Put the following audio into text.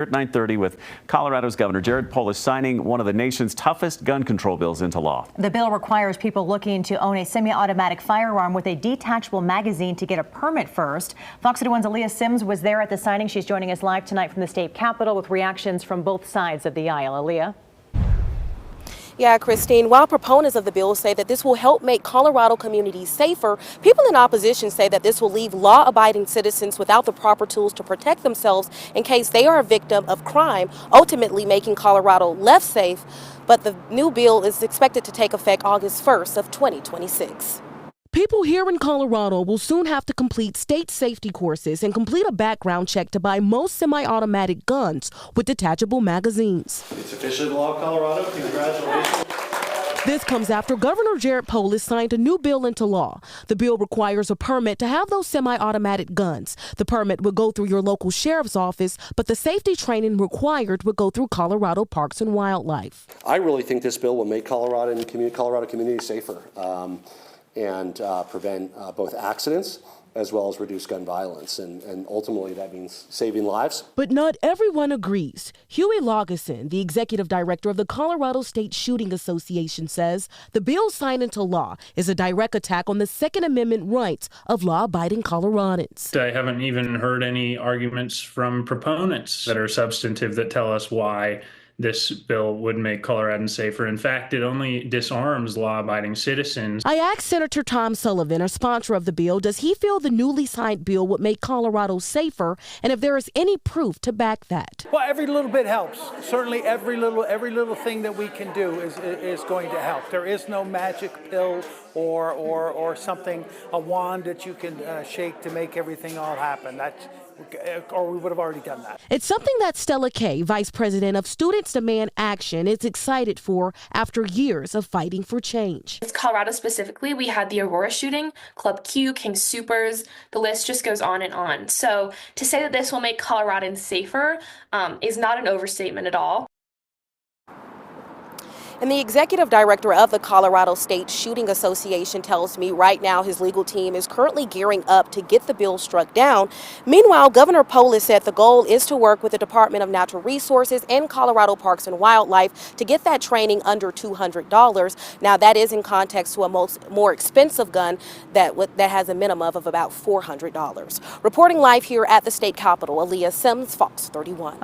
At 9:30 with Colorado's Governor Jared Polis signing one of the nation's toughest gun control bills into law. The bill requires people looking to own a semi-automatic firearm with a detachable magazine to get a permit first. Fox 31's Alliyah Sims was there at the signing. She's joining us live tonight from the state capitol with reactions from both sides of the aisle. Alliyah. Yeah, Christine, while proponents of the bill say that this will help make Colorado communities safer, people in opposition say that this will leave law-abiding citizens without the proper tools to protect themselves in case they are a victim of crime, ultimately making Colorado less safe. But the new bill is expected to take effect August 1st of 2026. People here in Colorado will soon have to complete state safety courses and complete a background check to buy most semi-automatic guns with detachable magazines. It's officially the law of Colorado. Congratulations. This comes after Governor Jared Polis signed a new bill into law. The bill requires a permit to have those semi-automatic guns. The permit would go through your local sheriff's office, but the safety training required would go through Colorado Parks and Wildlife. I really think this bill will make Colorado communities safer. And prevent both accidents as well as reduce gun violence. And ultimately, that means saving lives. But not everyone agrees. Huey Laugesen, the executive director of the Colorado State Shooting Association, says the bill signed into law is a direct attack on the Second Amendment rights of law-abiding Coloradans. I haven't even heard any arguments from proponents that are substantive that tell us why this bill would make Coloradans safer. In fact, it only disarms law-abiding citizens. I asked Senator Tom Sullivan, a sponsor of the bill, does he feel the newly signed bill would make Colorado safer, and if there is any proof to back that. Well, every little bit helps. Certainly every little thing that we can do is going to help. There is no magic pill or something, a wand that you can shake to make everything all happen. Or we would have already done that. It's something that Stella Kay, vice president of Students Demand Action, is excited for after years of fighting for change. In Colorado specifically, we had the Aurora shooting, Club Q, King Supers, the list just goes on and on. So to say that this will make Coloradans safer is not an overstatement at all. And the executive director of the Colorado State Shooting Association tells me right now his legal team is currently gearing up to get the bill struck down. Meanwhile, Governor Polis said the goal is to work with the Department of Natural Resources and Colorado Parks and Wildlife to get that training under $200. Now, that is in context to a more expensive gun that has a minimum of about $400. Reporting live here at the state capitol, Alliyah Sims, Fox 31.